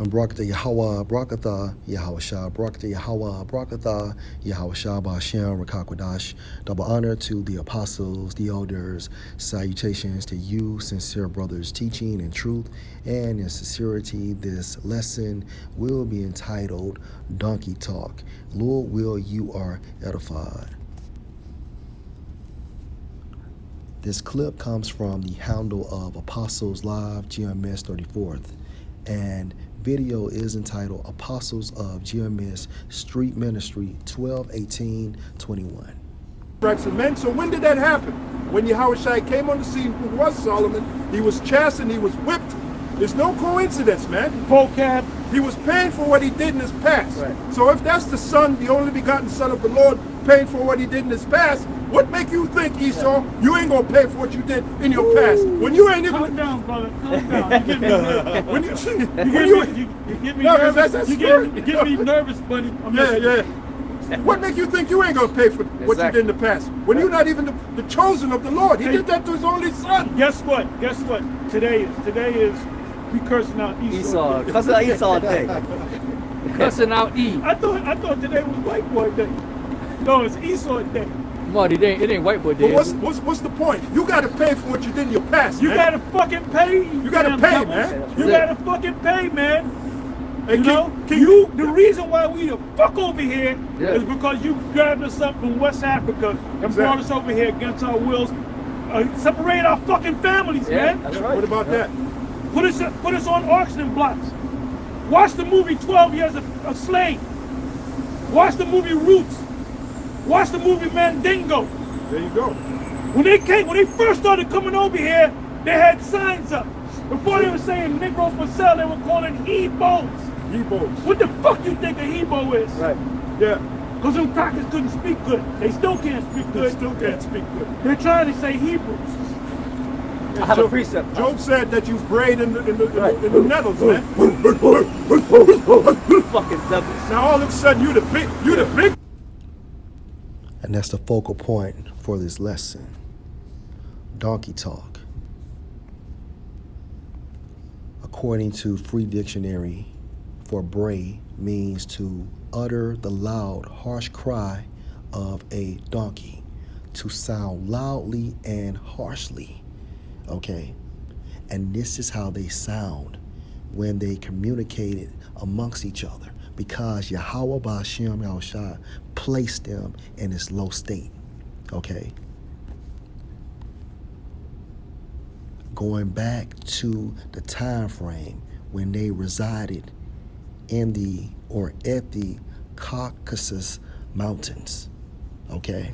Barakatah Yahweh, Barakatah Yahweh, Barakatah Yahweh, Barakatah Yahweh, Ba'ashem, Rakakwadash. Double honor to the apostles, the elders. Salutations to you, sincere brothers, teaching in truth and in sincerity. This lesson will be entitled Donkey Talk. Lord will you are edified. This clip comes from the handle of Apostles Live GMS 34th, and video is entitled Apostles of GMS Street Ministry 12-18-21. Of men. So when did that happen? When Yahushua came on the scene, who was Solomon, he was chastened, he was whipped. There's no coincidence, man. Vocab. He was paying for what he did in his past. Right. So if that's the son, the only begotten son of the Lord, paying for what he did in his past, what make you think, Esau, you ain't gonna pay for what you did in your past? When you ain't even... Calm down, brother. Calm down. You get me nervous. When you get me No, nervous. that's You get me nervous, buddy. yeah. What make you think you ain't gonna pay for what you did in the past? When you're not even the chosen of the Lord. He did that to his only son. Guess what? Today is we cursing out Esau. Cussing out Esau Day. Cussing out E. I thought today was White Boy Day. No, it's Esau Day. Well, it ain't White Boy Day. But what's the point? You gotta pay for what you did in your past. You man. gotta fucking pay. You gotta pay, man. You gotta fucking pay, man. And The reason why we the fuck over here is because you grabbed us up from West Africa and brought us over here against our wills. Separate our fucking families, man. That's right. What about that? Put us on auction blocks. Watch the movie 12 Years a Slave. Watch the movie Roots. Watch the movie Mandingo. There you go. When they first started coming over here, they had signs up. Before they were saying Negroes for sale, they were calling Hebos. Hebos. What the fuck you think a Hebo is? Right. Yeah. Because them crackers couldn't speak good. They still can't speak They good. still can't speak good. They're trying to say Hebrews. I have a precept. Job said that you prayed in the Netherlands, man. Fucking devils. Now all of a sudden you the big. And that's the focal point for this lesson. Donkey talk. According to Free Dictionary, for bray means to utter the loud, harsh cry of a donkey, to sound loudly and harshly. Okay? And this is how they sound when they communicated amongst each other, because Yahweh Ba'ashem Yahushua placed them in this low state. Okay? Going back to the time frame when they resided in at the Caucasus Mountains. Okay?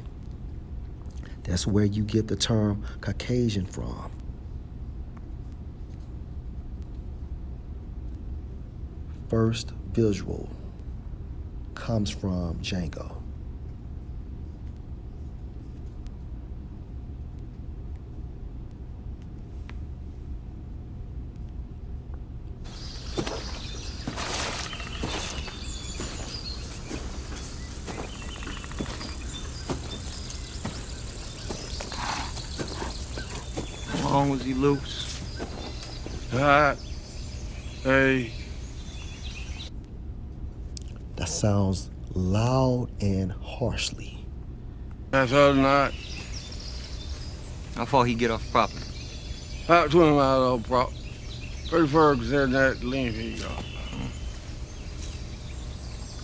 That's where you get the term Caucasian from. First visual comes from Django. How long was he loose? That, hey. That sounds loud and harshly. That's other night. How far he get off property? About 20 miles off prop. Pretty Ferg said that length he got.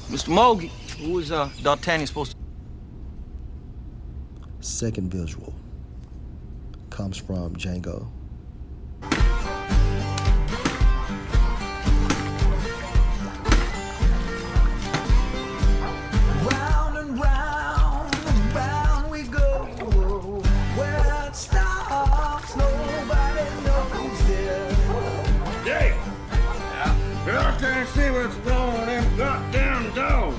Mr. Mogi, who was D'Artagnan supposed to... Second visual comes from Django. Round and round we go. Where it stops, nobody knows it. Yeah. But I can't see what's going on them goddamn dogs.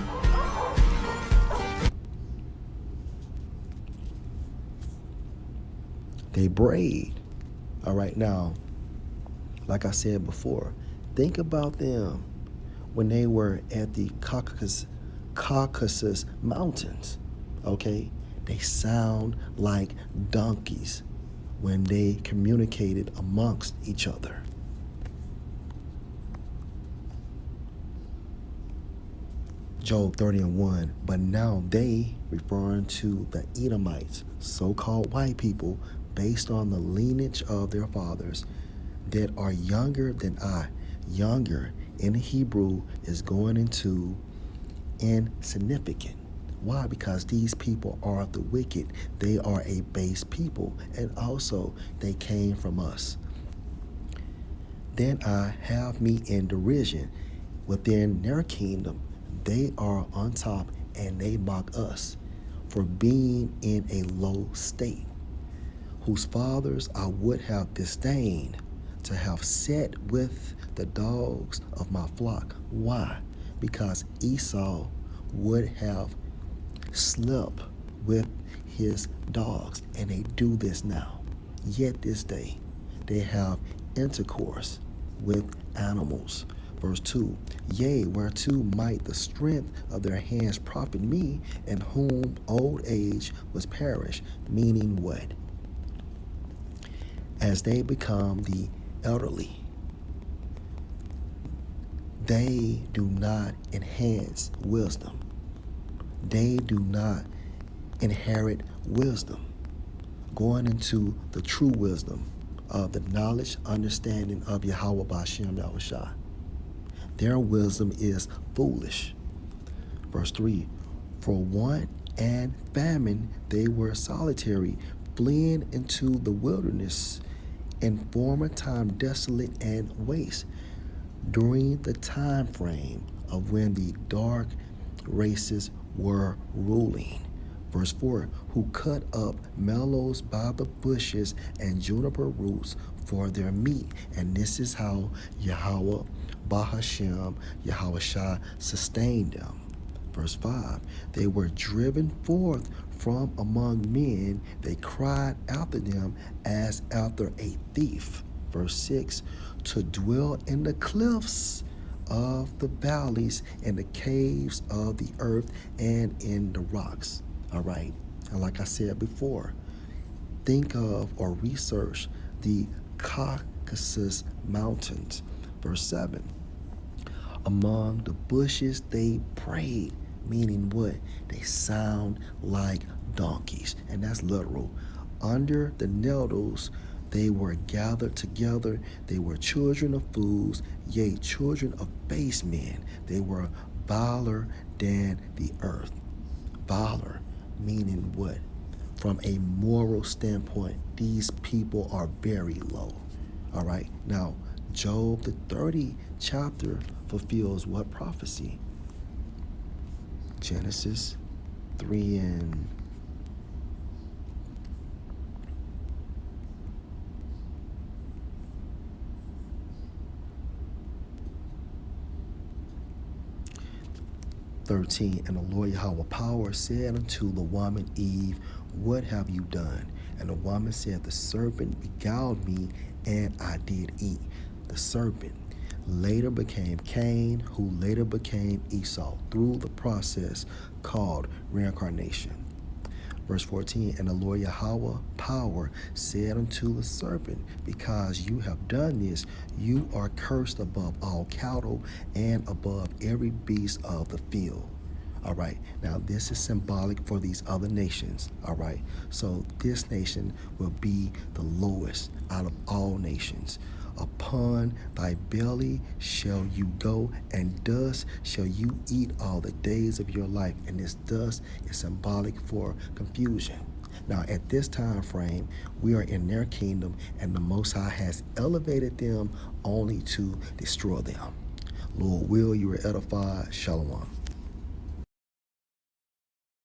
They braid. All right, now, like I said before, think about them when they were at the Caucasus Mountains, okay? They sound like donkeys when they communicated amongst each other. Job 30:1. But now they, referring to the Edomites, so-called white people, based on the lineage of their fathers, that are younger than I. Younger in Hebrew is going into insignificant. Why? Because these people are the wicked. They are a base people, and also they came from us. Then I have me in derision within their kingdom. They are on top, and they mock us for being in a low state, whose fathers I would have disdained to have set with the dogs of my flock. Why? Because Esau would have slept with his dogs, and they do this now. Yet this day they have intercourse with animals. Verse 2. Yea, whereto might the strength of their hands profit me, in whom old age was perished. Meaning what? As they become the elderly, they do not enhance wisdom. They do not inherit wisdom, going into the true wisdom of the knowledge, understanding of Yahweh B'Shem Yahushua. Their wisdom is foolish. Verse 3. For want and famine they were solitary, fleeing into the wilderness, in former time desolate and waste, during the time frame of when the dark races were ruling. Verse 4. Who cut up mallows by the bushes and juniper roots for their meat. And this is how Yahweh B'Shem Yahushua sustained them. Verse 5. They were driven forth from among men. They cried after them as after a thief. Verse 6. To dwell in the cliffs of the valleys, in the caves of the earth, and in the rocks. All right. And like I said before, think of or research the Caucasus Mountains. Verse 7. Among the bushes they prayed, meaning what? They sound like donkeys, and that's literal. Under the nettles they were gathered together. They were children of fools, yea, children of base men. They were viler than the earth. Viler, meaning what? From a moral standpoint, these people are very low. All right. Now, Job, the 30th chapter, fulfills what prophecy? Genesis 3 and 13. And the Lord Yahweh Power said unto the woman Eve, what have you done? And the woman said, the serpent beguiled me, and I did eat. The serpent later became Cain, who later became Esau, through the process called reincarnation. Verse 14, and the Lord Yahweh Power said unto the serpent, because you have done this, you are cursed above all cattle and above every beast of the field. All right, now this is symbolic for these other nations. All right, so this nation will be the lowest out of all nations. Upon thy belly shall you go, and dust shall you eat all the days of your life. And this dust is symbolic for confusion. Now, at this time frame, we are in their kingdom, and the Most High has elevated them only to destroy them. Lord will, you are edified. Shalom.